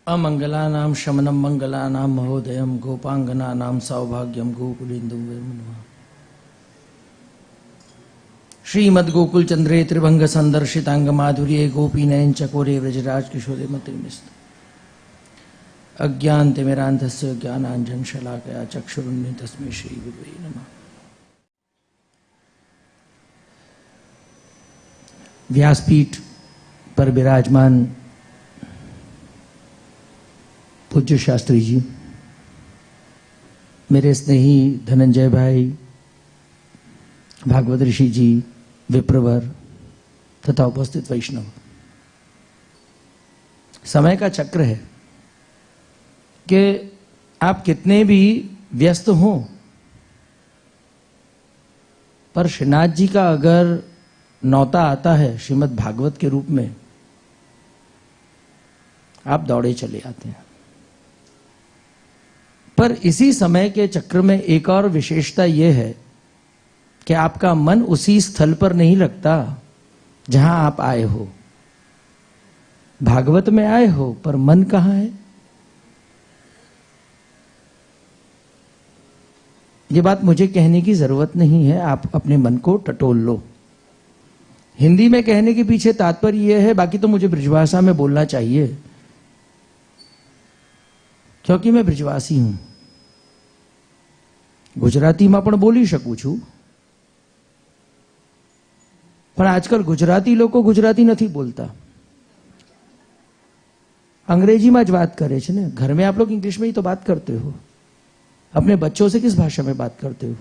अमंगलानां शमनं मंगलानां महोदयं गोपांगनानां सौभाग्यं गोकुलेन्दुं वैमनः। श्रीमद्गोकुल चंद्रे त्रिभंग संदर्शितांग माधुर्ये गोपीनयन चकोरे व्रजराज किशोरे मतिर्मिस्त अज्ञानतिमिरान्धस्य ज्ञानाञ्जन शलाकया चक्षुरुन्मिलितं तस्मै श्री गुरुवे नमः। व्यासपीठ पर विराजमान पूज्य शास्त्री जी, मेरे स्नेही धनंजय भाई, भागवत ऋषि जी, विप्रवर तथा उपस्थित वैष्णव, समय का चक्र है कि आप कितने भी व्यस्त हों, पर श्रीनाथ जी का अगर नौता आता है श्रीमद् भागवत के रूप में, आप दौड़े चले आते हैं। पर इसी समय के चक्र में एक और विशेषता यह है कि आपका मन उसी स्थल पर नहीं लगता जहां आप आए हो। भागवत में आए हो पर मन कहां है? यह बात मुझे कहने की जरूरत नहीं है, आप अपने मन को टटोल लो। हिंदी में कहने के पीछे तात्पर्य यह है, बाकी तो मुझे ब्रजभाषा में बोलना चाहिए क्योंकि मैं ब्रजवासी हूं। गुजरातीમાં પણ બોલી શકું છું, પણ આજકાલ ગુજરાતી લોકો ગુજરાતી નથી बोलता, अंग्रेजीમાં જ बात करे છે ने। घर में आप लोग इंग्लिश में ही तो बात करते हो, अपने बच्चों से किस भाषा में बात करते हो?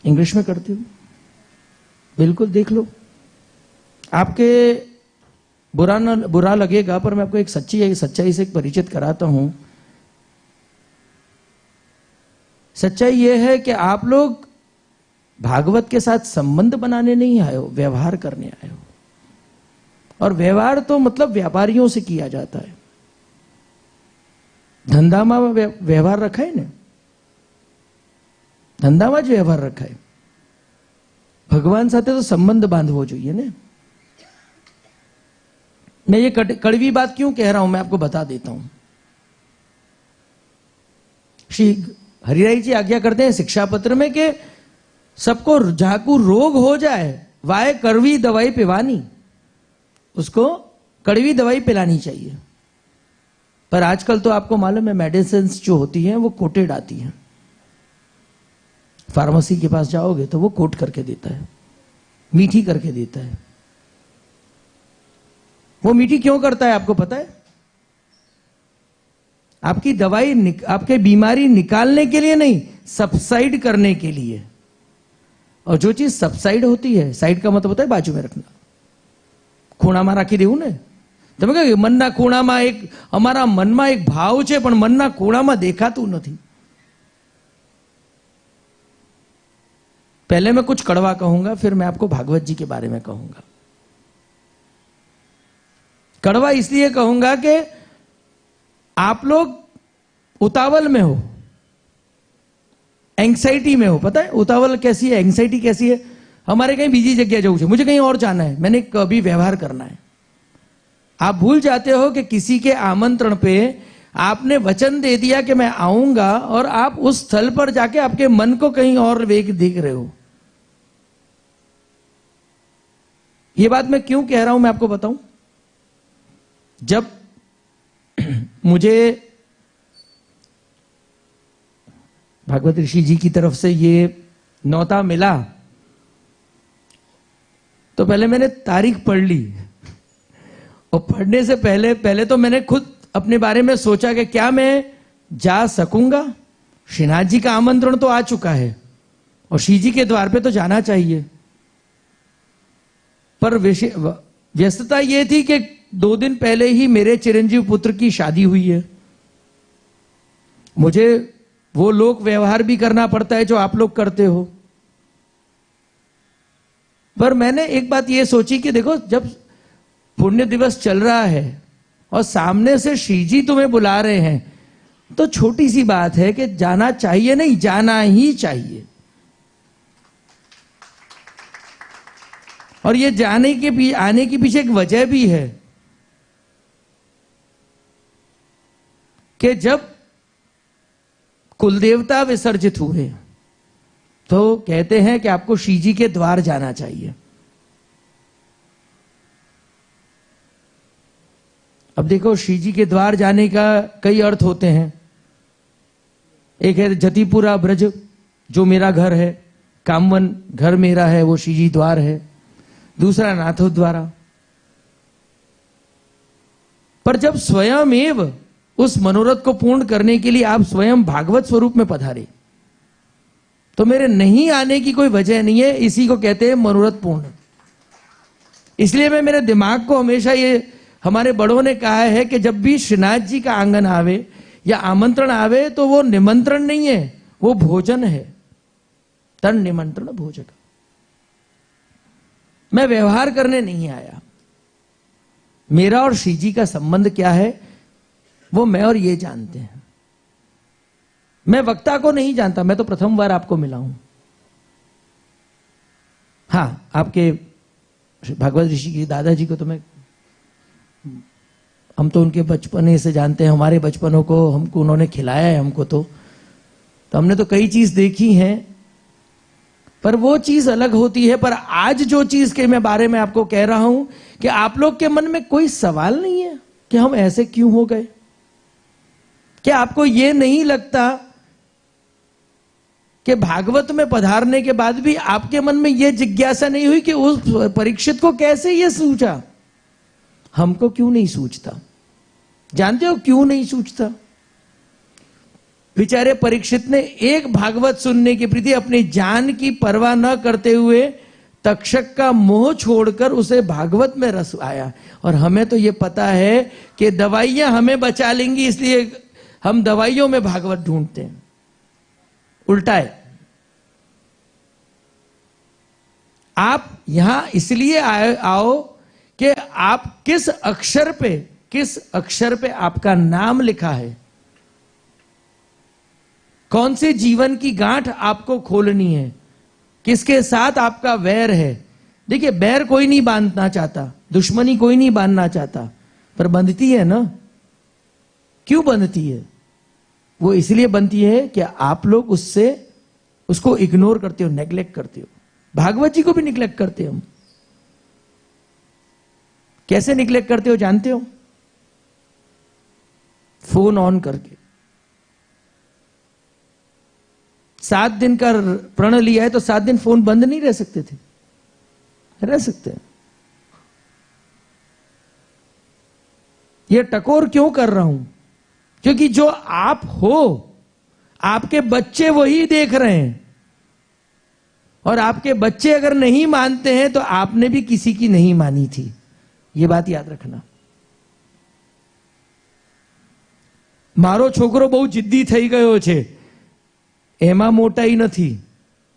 इंग्लिश में करते हो। बिल्कुल देख लो, आपके बुरा लगेगा पर मैं आपको एक सच्चाई से परिचित कराता हूं। सच्चाई यह है कि आप लोग भागवत के साथ संबंध बनाने नहीं आए हो, व्यवहार करने आए हो। और व्यवहार तो मतलब व्यापारियों से किया जाता है। धंधाમાં व्यवहार रखा है ने, धंधाમાં જ व्यवहार रखा है। भगवान સાથે तो संबंध बांधવો જોઈએ ने। मैं ये कड़वी बात क्यों कह रहा हूं, मैं आपको बता देता हूं। श्री हरिराई जी आज्ञा करते हैं शिक्षा पत्र में कि सबको जाकू रोग हो जाए वाय कड़वी दवाई पिवानी, उसको कड़वी दवाई पिलानी चाहिए। पर आजकल तो आपको मालूम है मेडिसिन जो होती हैं वो कोटेड आती हैं। फार्मेसी के पास जाओगे तो वो कोट करके देता है, मीठी करके देता है। वो मीठी क्यों करता है आपको पता है? आपकी दवाई आपके बीमारी निकालने के लिए नहीं, सबसाइड करने के लिए। और जो चीज सबसाइड होती है, साइड का मतलब होता है बाजू में रखना। ખૂણામાં રાખી દેવું ને। તમે કહો મનના ખૂણામાં એક અમારા મનમાં એક ભાવ છે પણ મનના ખૂણામાં દેખાતું નથી। पहले मैं कुछ कड़वा कहूंगा, फिर मैं आपको भागवत जी के बारे में कहूंगा। कड़वा इसलिए कहूंगा कि आप लोग उतावल में हो, एंग्जाइटी में हो। पता है उतावल कैसी है, एंग्जाइटी कैसी है? हमारे कहीं बीजी जगह जाऊँ, मुझे कहीं और जाना है, मैंने कभी व्यवहार करना है। आप भूल जाते हो कि किसी के आमंत्रण पे आपने वचन दे दिया कि मैं आऊंगा, और आप उस स्थल पर जाके आपके मन को कहीं और वेग देख रहे हो। यह बात मैं क्यों कह रहा हूं मैं आपको बताऊं। जब मुझे भागवत ऋषि जी की तरफ से ये नौता मिला तो पहले मैंने तारीख पढ़ ली, और पढ़ने से पहले तो मैंने खुद अपने बारे में सोचा कि क्या मैं जा सकूंगा। श्रीनाथ जी का आमंत्रण तो आ चुका है और श्री जी के द्वार पे तो जाना चाहिए, पर व्यस्तता यह थी कि 2 दिन पहले ही मेरे चिरंजीव पुत्र की शादी हुई है। मुझे वो लोक व्यवहार भी करना पड़ता है जो आप लोग करते हो। पर मैंने एक बात ये सोची कि देखो, जब पुण्य दिवस चल रहा है और सामने से श्री जी तुम्हें बुला रहे हैं, तो छोटी सी बात है कि जाना चाहिए, नहीं जाना ही चाहिए। और ये आने के पीछे एक वजह भी है। कि जब कुलदेवता विसर्जित हुए तो कहते हैं कि आपको श्रीजी के द्वार जाना चाहिए। अब देखो, श्रीजी के द्वार जाने का कई अर्थ होते हैं। एक है जतिपुरा ब्रज, जो मेरा घर है, कामवन घर मेरा है, वो श्रीजी द्वार है। दूसरा नाथो द्वारा। पर जब स्वयमेव उस मनोरथ को पूर्ण करने के लिए आप स्वयं भागवत स्वरूप में पधारे, तो मेरे नहीं आने की कोई वजह नहीं है। इसी को कहते हैं मनोरथ पूर्ण। इसलिए मैं मेरे दिमाग को हमेशा ये, हमारे बड़ों ने कहा है कि जब भी श्रीनाथ जी का आंगन आवे या आमंत्रण आवे तो वो निमंत्रण नहीं है, वो भोजन है। तन निमंत्रण भोजन। मैं व्यवहार करने नहीं आया। मेरा और श्री जी का संबंध क्या है वो मैं और ये जानते हैं। मैं वक्ता को नहीं जानता, मैं तो प्रथम बार आपको मिला हूं। हां, आपके भागवत ऋषि की दादाजी को तो हम तो उनके बचपने से जानते हैं। हमारे बचपनों को हमको उन्होंने खिलाया है हमको, तो हमने तो कई चीज देखी हैं, पर वो चीज अलग होती है। पर आज जो चीज के मैं बारे में आपको कह रहा हूं कि आप लोग के मन में कोई सवाल नहीं है कि हम ऐसे क्यों हो गए। क्या आपको ये नहीं लगता कि भागवत में पधारने के बाद भी आपके मन में यह जिज्ञासा नहीं हुई कि उस परीक्षित को कैसे ये सूझा, हमको क्यों नहीं सूझता? जानते हो क्यों नहीं सूझता? बेचारे परीक्षित ने एक भागवत सुनने के प्रति अपनी जान की परवाह न करते हुए तक्षक का मोह छोड़कर उसे भागवत में रस आया। और हमें तो यह पता है कि दवाइयां हमें बचा लेंगी, इसलिए हम दवाइयों में भागवत ढूंढते हैं। उल्टा है। आप यहां इसलिए आओ कि आप किस अक्षर पे आपका नाम लिखा है, कौन से जीवन की गांठ आपको खोलनी है, किसके साथ आपका वैर है। देखिए, बैर कोई नहीं बांधना चाहता, दुश्मनी कोई नहीं बांधना चाहता, पर बंधती है ना। क्यों बंधती है? वो इसलिए बनती है कि आप लोग उसको इग्नोर करते हो, नेग्लेक्ट करते हो। भागवत जी को भी निग्लेक्ट करते हो हम। कैसे निग्लेक्ट करते हो जानते हो? फोन ऑन करके। 7 दिन का प्रण लिया है तो 7 दिन फोन बंद नहीं रह सकते थे? रह सकते हैं। यह टकोर क्यों कर रहा हूं? क्योंकि जो आप हो, आपके बच्चे वही देख रहे हैं। और आपके बच्चे अगर नहीं मानते हैं तो आपने भी किसी की नहीं मानी थी। यह बात याद रखना। मारो छोकरो બહુ जिद्दी થઈ ગયો છે, એમાં મોટાઈ નથી।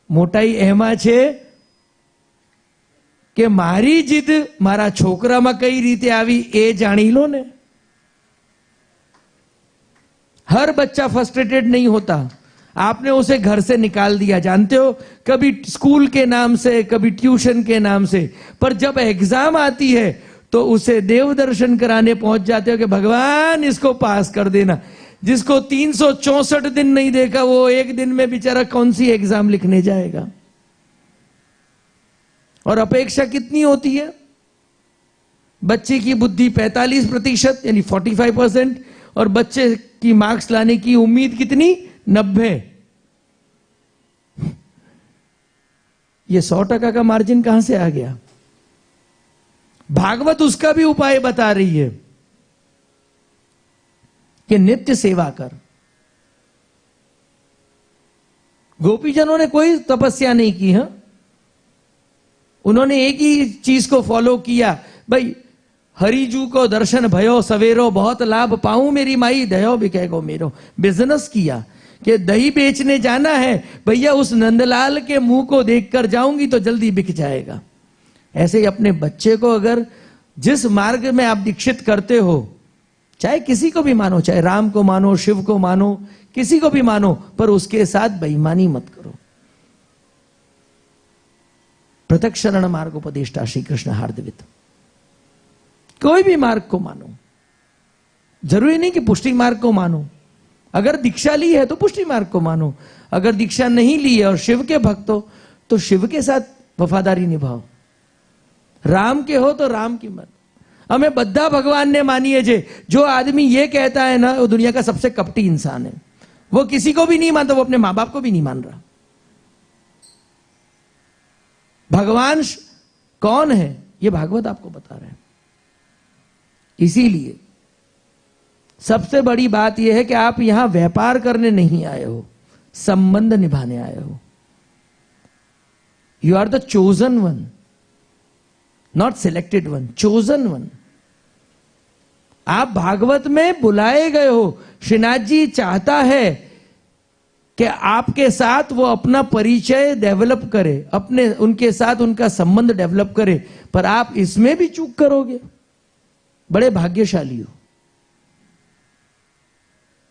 મોટાઈ એમાં છે કે મારી जिद મારા છોકરામાં કઈ રીતે આવી એ જાણી લો ને। हर बच्चा फ्रस्ट्रेटेड नहीं होता। आपने उसे घर से निकाल दिया, जानते हो, कभी स्कूल के नाम से, कभी ट्यूशन के नाम से, पर जब एग्जाम आती है तो उसे देव दर्शन कराने पहुंच जाते हो कि भगवान इसको पास कर देना। जिसको 364 दिन नहीं देखा वो एक दिन में बेचारा कौन सी एग्जाम लिखने जाएगा। और अपेक्षा कितनी होती है? बच्चे की बुद्धि 45% यानी 45%, और बच्चे की मार्क्स लाने की उम्मीद कितनी? 90। ये 100% का मार्जिन कहां से आ गया? भागवत उसका भी उपाय बता रही है कि नित्य सेवा कर। गोपीजनों ने कोई तपस्या नहीं की है। उन्होंने एक ही चीज को फॉलो किया, भाई हरिजू को दर्शन भयो सवेरो, बहुत लाभ पाऊं मेरी माई दयो बिकेगो मेरो। बिजनेस किया कि दही बेचने जाना है भैया, उस नंदलाल के मुंह को देखकर जाऊंगी तो जल्दी बिक जाएगा। ऐसे ही अपने बच्चे को अगर जिस मार्ग में आप दीक्षित करते हो, चाहे किसी को भी मानो, चाहे राम को मानो, शिव को मानो, किसी को भी मानो, पर उसके साथ बेईमानी मत करो। पृथक शरण मार्ग उपदेष्टा श्री कृष्ण हार्दवित। कोई भी मार्ग को मानो, जरूरी नहीं कि पुष्टि मार्ग को मानो, अगर दीक्षा ली है तो पुष्टि मार्ग को मानो, अगर दीक्षा नहीं ली है और शिव के भक्त हो तो शिव के साथ वफादारी निभाओ, राम के हो तो राम की मत। हमें बद्धा भगवान ने मानी है जे, जो आदमी ये कहता है ना वो दुनिया का सबसे कपटी इंसान है, वो किसी को भी नहीं मानता, वो अपने मां बाप को भी नहीं मान रहा। भगवान कौन है ये भागवत आपको बता रहे हैं। इसीलिए सबसे बड़ी बात यह है कि आप यहां व्यापार करने नहीं आए हो, संबंध निभाने आए हो। You are the chosen one, not selected one, chosen one. आप भागवत में बुलाए गए हो। श्रीनाथ जी चाहता है कि आपके साथ वो अपना परिचय डेवलप करे, अपने उनके साथ उनका संबंध डेवलप करे, पर आप इसमें भी चूक करोगे। बड़े भाग्यशाली हो,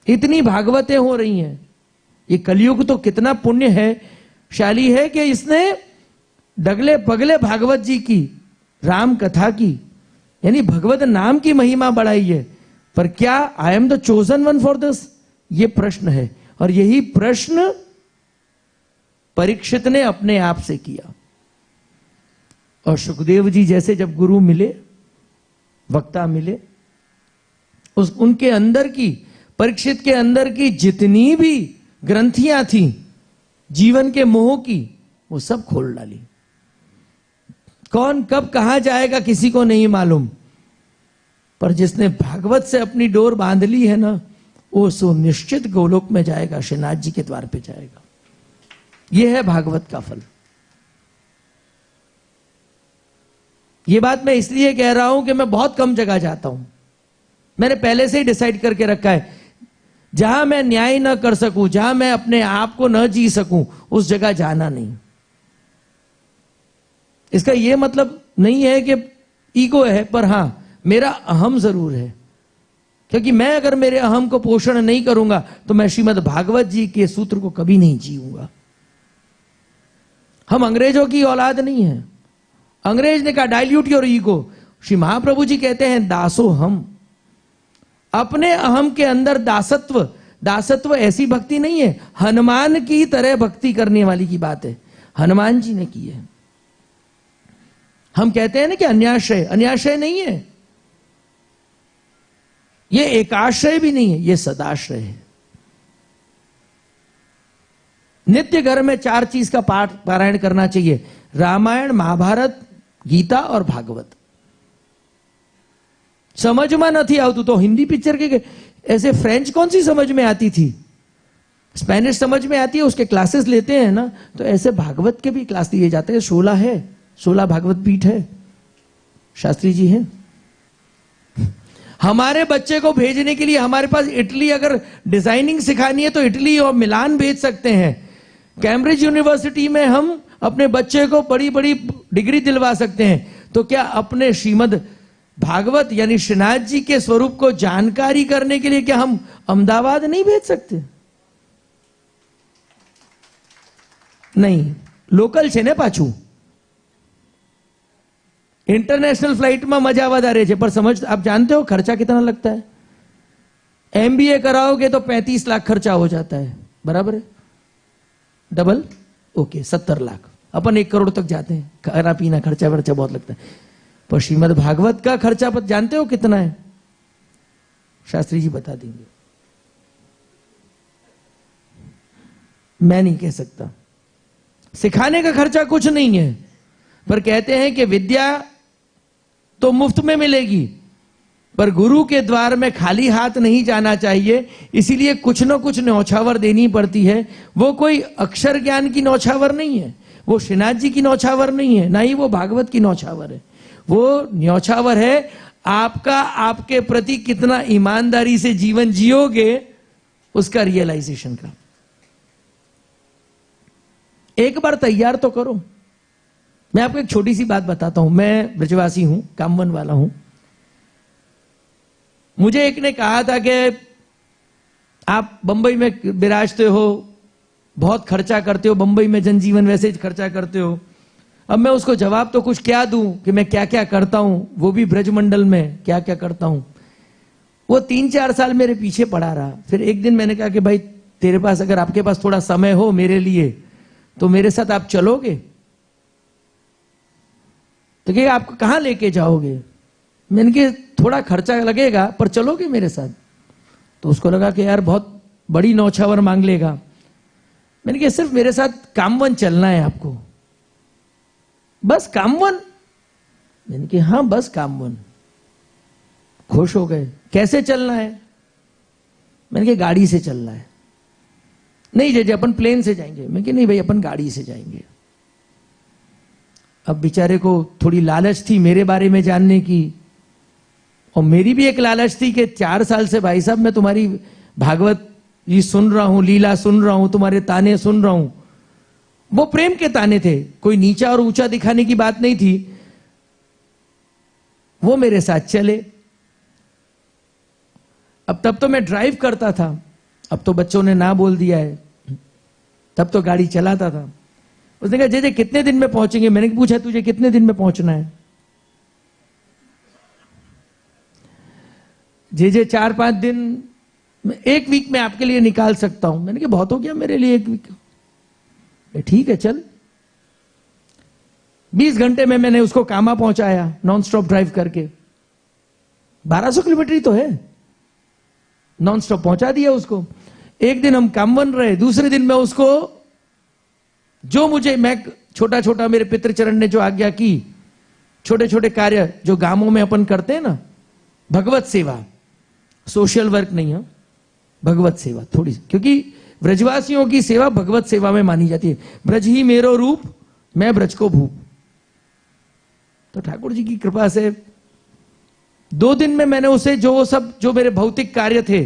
इतनी भागवतें हो रही हैं। ये कलयुग तो कितना पुण्य है, शाली है कि इसने डगले पगले भागवत जी की, राम कथा की, यानी भगवत नाम की महिमा बढ़ाई है। पर क्या I am the chosen one for this, ये प्रश्न है। और यही प्रश्न परीक्षित ने अपने आप से किया। और सुखदेव जी जैसे जब गुरु मिले, वक्ता मिले, उनके अंदर की, परीक्षित के अंदर की जितनी भी ग्रंथियां थी जीवन के मोह की, वो सब खोल डाली। कौन कब कहां जाएगा किसी को नहीं मालूम, पर जिसने भागवत से अपनी डोर बांध ली है ना, वो सुनिश्चित गोलोक में जाएगा, श्रीनाथ जी के द्वार पे जाएगा। यह है भागवत का फल। यह बात मैं इसलिए कह रहा हूं कि मैं बहुत कम जगह जाता हूं। मैंने पहले से ही डिसाइड करके रखा है, जहां मैं न्याय न कर सकूं, जहां मैं अपने आप को न जी सकूं, उस जगह जाना नहीं। इसका यह मतलब नहीं है कि ईगो है, पर हां मेरा अहम जरूर है। क्योंकि मैं अगर मेरे अहम को पोषण नहीं करूंगा तो मैं श्रीमद् भागवत जी के सूत्र को कभी नहीं जीऊंगा। हम अंग्रेजों की औलाद नहीं है। अंग्रेज ने कहा dilute your ego, Shri Mahaprabhu ji कहते हैं दासो हम। अपने अहम के अंदर दासत्व, दासत्व ऐसी भक्ति नहीं है, हनुमान की तरह भक्ति करने वाली की बात है, हनुमान जी ने की है। हम कहते हैं ना कि अन्याश्रय, अन्याश्रय नहीं है, ये एकाश्रय भी नहीं है, ये सदाश्रय है। नित्य घर में 4 चीज का पाठ पारायण करना चाहिए, रामायण, महाभारत, गीता और भागवत। समझ में नहीं आवतुं तो हिंदी पिक्चर के ऐसे फ्रेंच कौन सी समझ में आती थी, स्पेनिश समझ में आती है, उसके क्लासेस लेते हैं ना, तो ऐसे भागवत के भी क्लास लिए जाते हैं। 16 है, 16 भागवत पीठ है, शास्त्री जी हैं। हमारे बच्चे को भेजने के लिए हमारे पास इटली अगर डिजाइनिंग सिखानी है तो इटली और मिलान भेज सकते हैं। कैम्ब्रिज यूनिवर्सिटी में हम अपने बच्चे को बड़ी बड़ी डिग्री दिलवा सकते हैं। तो क्या अपने श्रीमद् भागवत यानी श्रीनाथ जी के स्वरूप को जानकारी करने के लिए क्या हम अहमदाबाद नहीं भेज सकते? नहीं, लोकल છે ને પાછું, इंटरनेशनल फ्लाइट में मजा વધારે છે, पर समझ आप जानते हो खर्चा कितना लगता है? एमबीए कराओगे तो 35 लाख खर्चा हो जाता है, बराबर है? डबल ओके 70 लाख, अपन 1 करोड़ तक जाते हैं। खाना पीना खर्चा वर्चा बहुत लगता है। पर श्रीमद् भागवत का खर्चा पर जानते हो कितना है? शास्त्री जी बता देंगे, मैं नहीं कह सकता। सिखाने का खर्चा कुछ नहीं है, पर कहते हैं कि विद्या तो मुफ्त में मिलेगी, पर गुरु के द्वार में खाली हाथ नहीं जाना चाहिए, इसीलिए कुछ न कुछ न्यौछावर देनी पड़ती है। वो कोई अक्षर ज्ञान की न्यौछावर नहीं है, वो श्रीनाथ जी की न्यौछावर नहीं है, ना ही वो भागवत की न्यौछावर है। वो न्यौछावर है आपका, आपके प्रति कितना ईमानदारी से जीवन जियोगे उसका रियलाइजेशन का। एक बार तैयार तो करो। मैं आपको एक छोटी सी बात बताता हूं। मैं ब्रजवासी हूं, कामवन वाला हूं। मुझे एक ने कहा था कि आप बंबई में विराजते हो, बहुत खर्चा करते हो, बंबई में जनजीवन वैसे ही खर्चा करते हो। अब मैं उसको जवाब तो कुछ क्या दूं कि मैं क्या क्या करता हूं, वो भी ब्रजमंडल में क्या क्या करता हूं। वो 3-4 साल मेरे पीछे पड़ा रहा। फिर एक दिन मैंने कहा कि भाई तेरे पास, अगर आपके पास थोड़ा समय हो मेरे लिए, तो मेरे साथ आप चलोगे? तो क्या आप कहां लेके जाओगे? मैंने कहा थोड़ा खर्चा लगेगा पर चलोगे मेरे साथ? तो उसको लगा कि यार बहुत बड़ी नौछावर मांग लेगा। मैंने कहा सिर्फ मेरे साथ कामवन चलना है आपको, बस कामवन? मैंने कहा हाँ बस कामवन। खुश हो गए। कैसे चलना है? मैंने कहा गाड़ी से चलना है। नहीं जी अपन प्लेन से जाएंगे। मैं कहा नहीं भाई अपन गाड़ी से जाएंगे। अब बेचारे को थोड़ी लालच थी मेरे बारे में जानने की, और मेरी भी एक लालच थी कि 4 साल से भाई साहब मैं तुम्हारी भागवत ये सुन रहा हूं, लीला सुन रहा हूं, तुम्हारे ताने सुन रहा हूं। वो प्रेम के ताने थे, कोई नीचा और ऊंचा दिखाने की बात नहीं थी। वो मेरे साथ चले। अब तब तो मैं ड्राइव करता था, अब तो बच्चों ने ना बोल दिया है, तब तो गाड़ी चलाता था। उसने कहा जे कितने दिन में पहुंचेंगे? मैंने पूछा तुझे कितने दिन में पहुंचना है? जे 4-5 दिन, 1 वीक में आपके लिए निकाल सकता हूं। मैंने कहा बहुत हो गया मेरे लिए 1 वीक। ठीक है चल। 20 घंटे में मैंने उसको कामा पहुंचाया नॉन स्टॉप ड्राइव करके। 1200 किलोमीटर ही तो है, नॉन स्टॉप पहुंचा दिया उसको। एक दिन हम कामवन रहे, दूसरे दिन में उसको जो मुझे, मैं छोटा छोटा मेरे पितृचरण ने जो आज्ञा की, छोटे छोटे कार्य जो गांवों में अपन करते हैं ना, भगवत सेवा, सोशल वर्क नहीं है, भगवत सेवा थोड़ी, क्योंकि ब्रजवासियों की सेवा भगवत सेवा में मानी जाती है। ब्रज ही मेरो रूप, मैं ब्रज को भूप। तो ठाकुर जी की कृपा से 2 दिन में मैंने उसे जो मेरे भौतिक कार्य थे,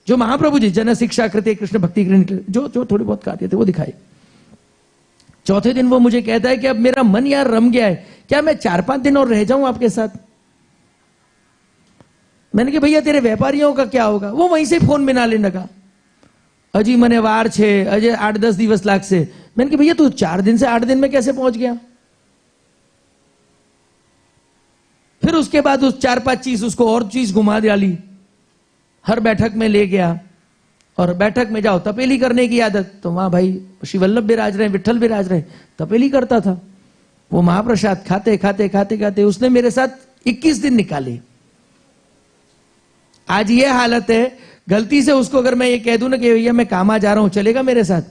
जो महाप्रभु जी जन शिक्षा कृत्य कृष्ण भक्ति के जो थोड़े बहुत कार्य थे वो दिखाए। चौथे दिन वो मुझे कहता है कि अब मेरा मन यार रम गया है, क्या मैं 4-5 दिन और रह जाऊं आपके साथ? मैंने कहा भैया तेरे व्यापारियों का क्या होगा? वो वहीं से फोन में ना लेने लगा, अजी मने वार छे, अजय 8-10 दिवस लाग से। मैंने कहा भैया तू 4 दिन से 8 दिन में कैसे पहुंच गया? फिर उसके बाद उस 4-5 चीज उसको और चीज घुमा डाली, हर बैठक में ले गया। और बैठक में जाओ तपेली करने की आदत, तो वहां भाई श्री वल्लभ विराज रहे, विठल विराज रहे, तपेली करता था वो। महाप्रसाद खाते खाते खाते खाते उसने मेरे साथ 21 दिन निकाले। आज ये हालत है, गलती से उसको अगर मैं ये कह दूं ना कि भैया मैं कामा जा रहा हूं, चलेगा मेरे साथ?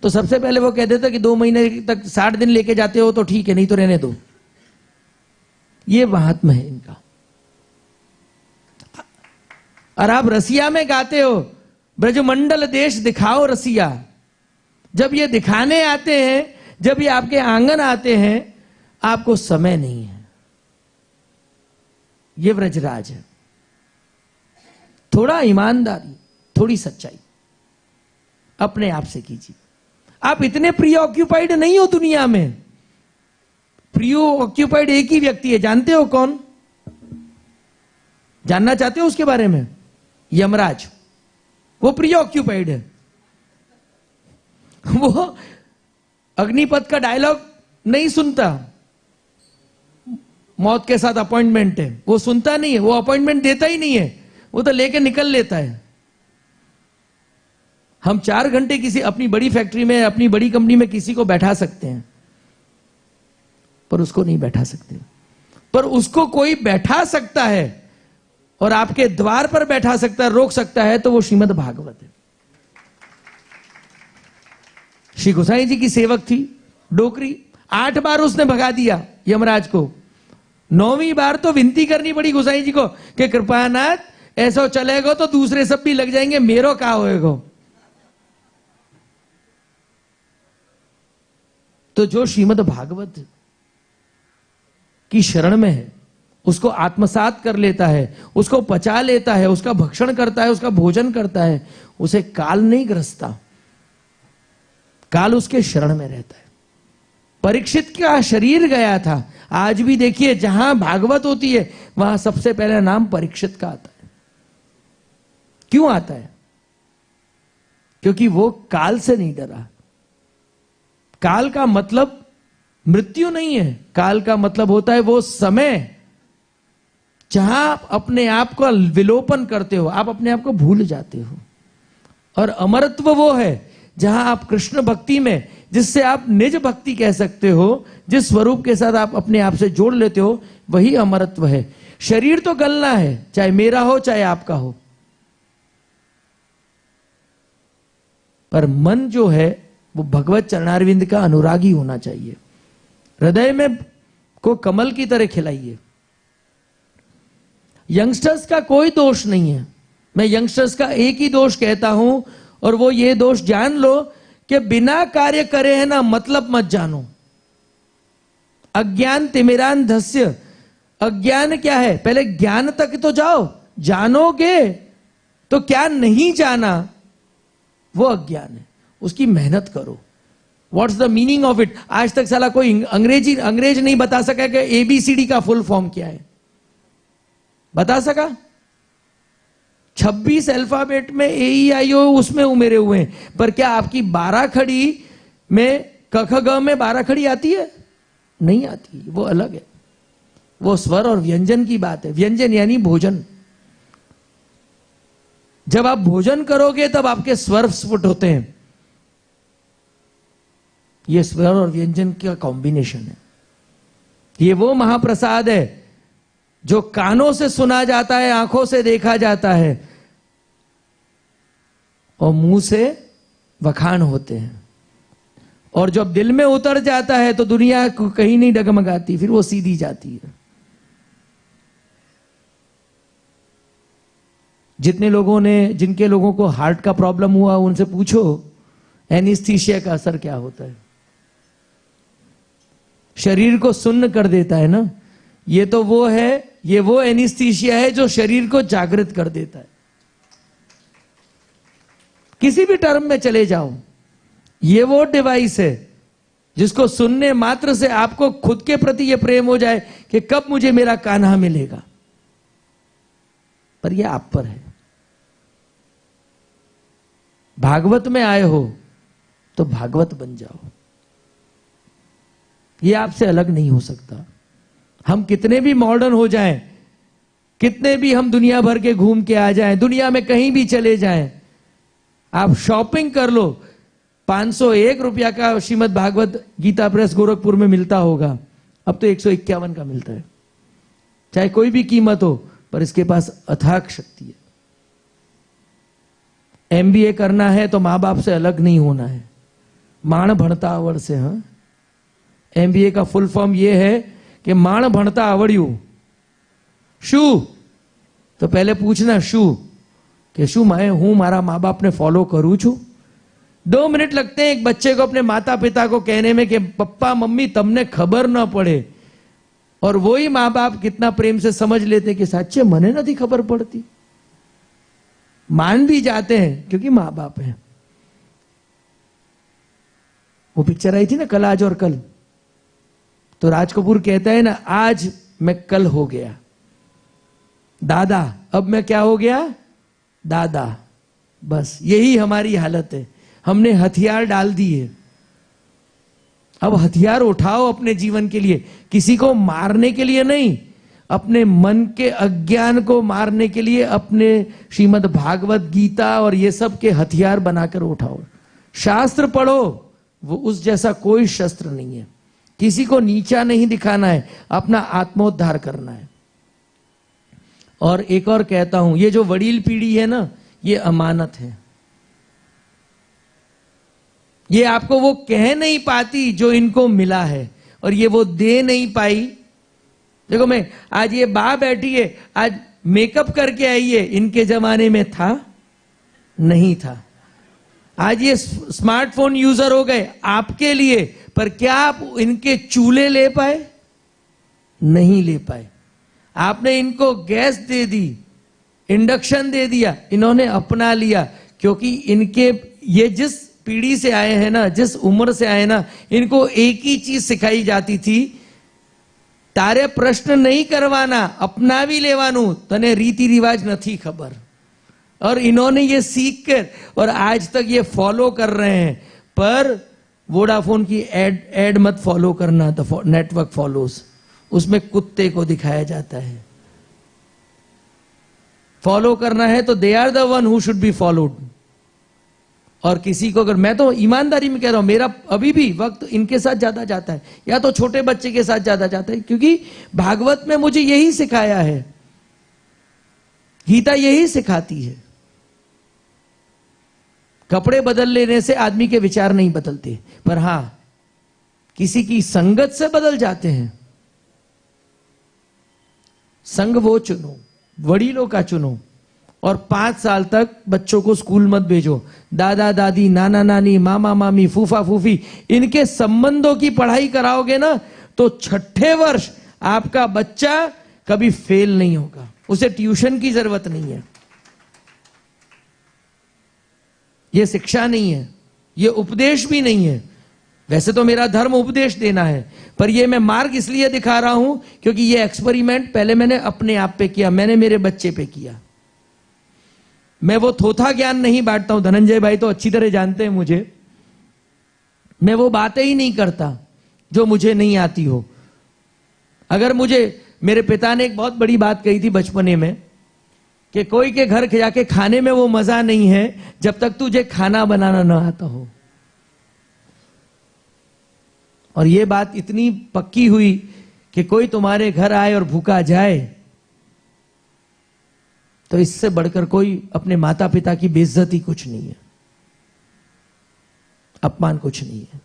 तो सबसे पहले वो कह देता कि 2 महीने तक 60 दिन लेके जाते हो तो ठीक है, नहीं तो रहने दो। ये महात्मा है इनका। और आप रसिया में गाते हो, ब्रजमंडल देश दिखाओ रसिया। जब ये दिखाने आते हैं, जब ये आपके आंगन आते हैं, आपको समय नहीं है। ये ब्रजराज है। थोड़ा ईमानदारी, थोड़ी सच्चाई अपने आप से कीजिए। आप इतने प्री ऑक्यूपाइड नहीं हो दुनिया में। प्री ऑक्यूपाइड एक ही व्यक्ति है, जानते हो कौन? जानना चाहते हो उसके बारे में? यमराज। वो प्री ऑक्यूपाइड है। वो अग्निपथ का डायलॉग नहीं सुनता। मौत के साथ अपॉइंटमेंट है, वो सुनता नहीं है, वो अपॉइंटमेंट देता ही नहीं है, वो तो लेके निकल लेता है। हम 4 घंटे किसी अपनी बड़ी फैक्ट्री में, अपनी बड़ी कंपनी में किसी को बैठा सकते हैं, पर उसको नहीं बैठा सकते। पर उसको कोई बैठा सकता है और आपके द्वार पर बैठा सकता है, रोक सकता है, तो वो श्रीमद् भागवत है। श्री गोसाई जी की सेवक थी डोकरी, 8 बार उसने भगा दिया यमराज को। 9वीं बार तो विनती करनी पड़ी गोसाई जी को कि कृपानाथ ऐसा चलेगा तो दूसरे सब भी लग जाएंगे, मेरो क्या होएगा। तो जो श्रीमद् भागवत की शरण में है, उसको आत्मसात कर लेता है, उसको पचा लेता है, उसका भक्षण करता है, उसका भोजन करता है, उसे काल नहीं ग्रसता। काल उसके शरण में रहता है। परीक्षित का शरीर गया था, आज भी देखिए जहां भागवत होती है वहां सबसे पहले नाम परीक्षित का आता है। क्यों आता है? क्योंकि वो काल से नहीं डरा। काल का मतलब मृत्यु नहीं है, काल का मतलब होता है वो समय जहां आप अपने आप को विलोपन करते हो, आप अपने आप को भूल जाते हो। और अमरत्व वो है जहां आप कृष्ण भक्ति में, जिससे आप निज भक्ति कह सकते हो, जिस स्वरूप के साथ आप अपने आप से जोड़ लेते हो, वही अमरत्व है। शरीर तो गलना है, चाहे मेरा हो चाहे आपका हो, पर मन जो है वो भगवत चरणारविंद का अनुरागी होना चाहिए। हृदय में को कमल की तरह खिलाइए। यंगस्टर्स का कोई दोष नहीं है, मैं यंगस्टर्स का एक ही दोष कहता हूं, और वो ये दोष जान लो कि बिना कार्य करे है ना, मतलब मत जानो। अज्ञान तिमिरान धस्य, अज्ञान क्या है, पहले ज्ञान तक तो जाओ, जानोगे तो क्या नहीं जाना वो अज्ञान है, उसकी मेहनत करो। What's the meaning of it, आज तक साला कोई अंग्रेज नहीं बता सका कि एबीसीडी का फुल फॉर्म क्या है, बता सका? 26 अल्फाबेट में AEIO उसमें उमेरे हुए हैं, पर क्या आपकी 12 खड़ी में क ख ग में 12 खड़ी आती है? नहीं आती, वो अलग है। वो स्वर और व्यंजन की बात है। व्यंजन यानी भोजन। जब आप भोजन करोगे तब आपके स्वर स्फुट होते हैं। ये स्वर और व्यंजन का कॉम्बिनेशन है। ये वो महाप्रसाद है जो कानों से सुना जाता है, आंखों से देखा जाता है और मुंह से वखान होते हैं, और जब दिल में उतर जाता है तो दुनिया कहीं नहीं डगमगाती, फिर वो सीधी जाती है। जिनके लोगों को हार्ट का प्रॉब्लम हुआ, उनसे पूछो एनीस्थीसिया का असर क्या होता है। शरीर को सुन्न कर देता है ना, ये तो वो है, ये वो एनीस्थीसिया है जो शरीर को जागृत कर देता है। किसी भी टर्म में चले जाओ, ये वो डिवाइस है जिसको सुनने मात्र से आपको खुद के प्रति ये प्रेम हो जाए कि कब मुझे मेरा कान्हा मिलेगा। पर ये आप पर है। भागवत में आए हो तो भागवत बन जाओ, ये आपसे अलग नहीं हो सकता। हम कितने भी मॉडर्न हो जाएं, कितने भी हम दुनिया भर के घूम के आ जाएं, दुनिया में कहीं भी चले जाएं, आप शॉपिंग कर लो, 501 रुपया का श्रीमद् भागवत गीता प्रेस गोरखपुर में मिलता होगा, अब तो 151 का मिलता है। चाहे कोई भी कीमत हो, पर इसके पास अथाक शक्ति है। MBA करना है तो मां बाप से अलग नहीं होना है, माण भणता आवड़ से। हाँ, MBA का फुल फॉर्म ये है कि माण भणता आवड़ियू शू, तो पहले पूछना शू कि शू मैं हूं मारा माँ बाप ने फॉलो करूं छू। 2 मिनट लगते हैं एक बच्चे को अपने माता पिता को कहने में कि पप्पा मम्मी तमने खबर ना पड़े, और वही माँ बाप कितना प्रेम से समझ लेते कि साचे मने नहीं खबर पड़ती। मान भी जाते हैं क्योंकि माँ बाप हैं। वो पिक्चर आई थी ना कल आज और कल, तो राज कपूर कहता है ना, आज मैं कल हो गया दादा, अब मैं क्या हो गया दादा। बस यही हमारी हालत है, हमने हथियार डाल दिए। अब हथियार उठाओ अपने जीवन के लिए, किसी को मारने के लिए नहीं, अपने मन के अज्ञान को मारने के लिए अपने श्रीमद् भागवत गीता और ये सब के हथियार बनाकर उठाओ। शास्त्र पढ़ो, वो उस जैसा कोई शस्त्र नहीं है। किसी को नीचा नहीं दिखाना है, अपना आत्मोद्धार करना है। और एक और कहता हूं, ये जो वडील पीढ़ी है ना, ये अमानत है। ये आपको वो कह नहीं पाती जो इनको मिला है, और ये वो दे नहीं पाई। देखो, मैं आज ये बा बैठी है, आज मेकअप करके आई है, इनके जमाने में था नहीं था। आज ये स्मार्टफोन यूजर हो गए आपके लिए, पर क्या आप इनके चूल्हे ले पाए? नहीं ले पाए। आपने इनको गैस दे दी, इंडक्शन दे दिया, इन्होंने अपना लिया, क्योंकि इनके ये जिस पीढ़ी से आए हैं ना, जिस उम्र से आए ना, इनको एक ही चीज सिखाई जाती थी, तारे प्रश्न नहीं करवाना, अपना भी लेवानू, तने रीति रिवाज नहीं खबर। और इन्होंने ये सीख कर और आज तक ये फॉलो कर रहे हैं। पर वोडाफोन की एड मत फॉलो करना, तो नेटवर्क फॉलोज, उसमें कुत्ते को दिखाया जाता है। फॉलो करना है तो they are the one who should be followed. और किसी को अगर, मैं तो ईमानदारी में कह रहा हूं, मेरा अभी भी वक्त इनके साथ ज्यादा जाता है या तो छोटे बच्चे के साथ ज्यादा जाता है, क्योंकि भागवत में मुझे यही सिखाया है, गीता यही सिखाती है। कपड़े बदल लेने से आदमी के विचार नहीं बदलते, पर हां किसी की संगत से बदल जाते हैं। संग वो चुनो, वडीलों का चुनो। और 5 साल तक बच्चों को स्कूल मत भेजो। दादा दादी, नाना नानी, मामा मामी, फूफा फूफी, इनके संबंधों की पढ़ाई कराओगे ना तो 6ठे वर्ष आपका बच्चा कभी फेल नहीं होगा। उसे ट्यूशन की जरूरत नहीं है। यह शिक्षा नहीं है, यह उपदेश भी नहीं है। वैसे तो मेरा धर्म उपदेश देना है, पर यह मैं मार्ग इसलिए दिखा रहा हूं क्योंकि यह एक्सपेरिमेंट पहले मैंने अपने आप पे किया, मैंने मेरे बच्चे पे किया। मैं वो थोथा ज्ञान नहीं बांटता हूं, धनंजय भाई तो अच्छी तरह जानते हैं मुझे। मैं वो बातें ही नहीं करता जो मुझे नहीं आती हो। अगर मुझे, मेरे पिता ने एक बहुत बड़ी बात कही थी बचपने में कि कोई के घर जाके खाने में वो मजा नहीं है जब तक तुझे खाना बनाना ना आता हो। और ये बात इतनी पक्की हुई कि कोई तुम्हारे घर आए और भूखा जाए तो इससे बढ़कर कोई अपने माता पिता की बेइज्जती कुछ नहीं है, अपमान कुछ नहीं है।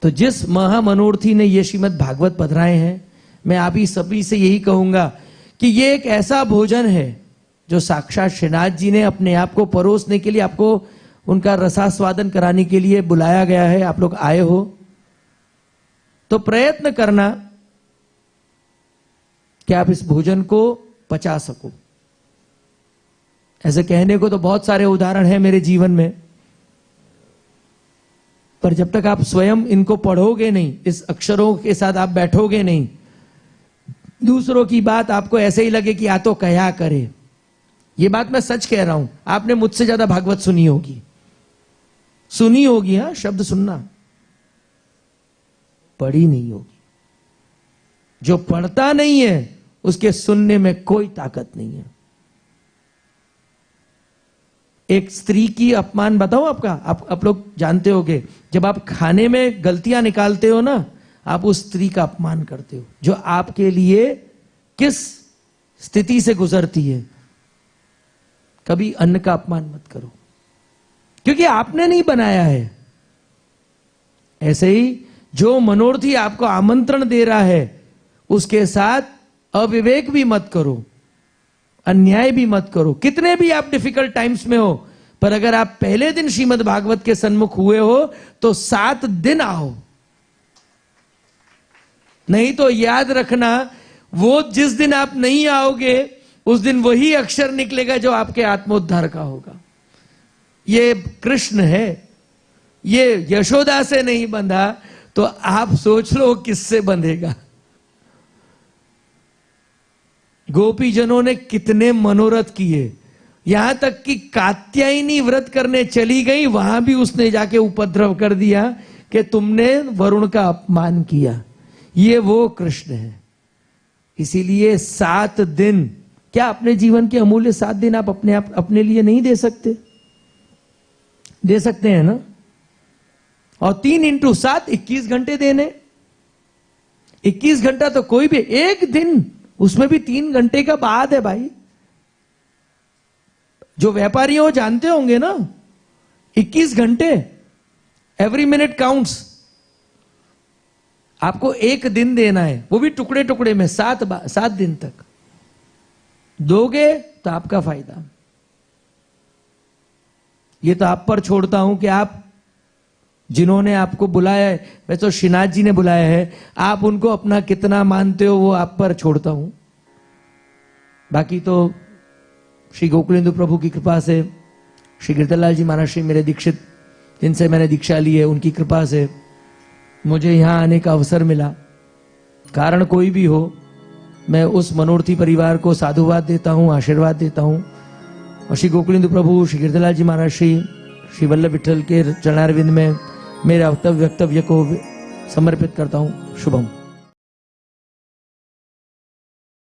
तो जिस महामनोर्थी ने ये श्रीमद् भागवत पधराए हैं, मैं आप ही सभी से यही कहूंगा कि ये एक ऐसा भोजन है जो साक्षात श्रीनाथ जी ने अपने आप को परोसने के लिए, आपको उनका रसास्वादन कराने के लिए बुलाया गया है। आप लोग आए हो तो प्रयत्न करना कि आप इस भोजन को पचा सको। ऐसे कहने को तो बहुत सारे उदाहरण हैं मेरे जीवन में, पर जब तक आप स्वयं इनको पढ़ोगे नहीं, इस अक्षरों के साथ आप बैठोगे नहीं, दूसरों की बात आपको ऐसे ही लगे कि या तो कया करे। ये बात मैं सच कह रहा हूं, आपने मुझसे ज्यादा भागवत सुनी होगी, हाँ, शब्द सुनना, पढ़ी नहीं होगी। जो पढ़ता नहीं है उसके सुनने में कोई ताकत नहीं है। एक स्त्री की अपमान बताऊं आपका, आप लोग जानते होंगे, जब आप खाने में गलतियां निकालते हो ना, आप उस स्त्री का अपमान करते हो जो आपके लिए किस स्थिति से गुजरती है। कभी अन्न का अपमान मत करो, क्योंकि आपने नहीं बनाया है। ऐसे ही जो मनोर्थी आपको आमंत्रण दे रहा है उसके साथ अविवेक भी मत करो, अन्याय भी मत करो। कितने भी आप डिफिकल्ट टाइम्स में हो, पर अगर आप पहले दिन श्रीमद् भागवत के सन्मुख हुए हो तो 7 दिन आओ। नहीं तो याद रखना, वो जिस दिन आप नहीं आओगे उस दिन वही अक्षर निकलेगा जो आपके आत्मोद्धार का होगा। ये कृष्ण है, ये यशोदा से नहीं बंधा तो आप सोच लो किससे बंधेगा। गोपीजनों ने कितने मनोरथ किए, यहां तक कि कात्यायनी व्रत करने चली गई, वहां भी उसने जाके उपद्रव कर दिया कि तुमने वरुण का अपमान किया। ये वो कृष्ण है। इसीलिए 7 दिन, क्या अपने जीवन के अमूल्य 7 दिन आप अपने लिए नहीं दे सकते? दे सकते हैं ना। और 3 × 7 21 घंटे देने। 21 घंटा तो कोई भी, एक दिन उसमें भी 3 घंटे का बाद है भाई। जो व्यापारी हो जानते होंगे ना, 21 घंटे, एवरी मिनट काउंट्स। आपको एक दिन देना है, वो भी टुकड़े टुकड़े में, 7 दिन तक दोगे तो आपका फायदा। ये तो आप पर छोड़ता हूं कि आप, जिन्होंने आपको बुलाया है, वैसे तो श्रीनाथ जी ने बुलाया है, आप उनको अपना कितना मानते हो वो आप पर छोड़ता हूं। बाकी तो श्री गोकुलेंद्र प्रभु की कृपा से, श्री गिरधरलाल जी महाराज, श्री मेरे दीक्षित, जिनसे मैंने दीक्षा ली है, उनकी कृपा से मुझे यहां आने का अवसर मिला। कारण कोई भी हो, मैं उस मनोर्थी परिवार को साधुवाद देता हूं, आशीर्वाद देता हूं। और श्री गोकुलेंद्र प्रभु, श्री गिरधरलाल जी महाराज, श्री वल्लभ विठल के चरणारविंद में मेरे वक्तव्य को समर्पित करता हूं। शुभम।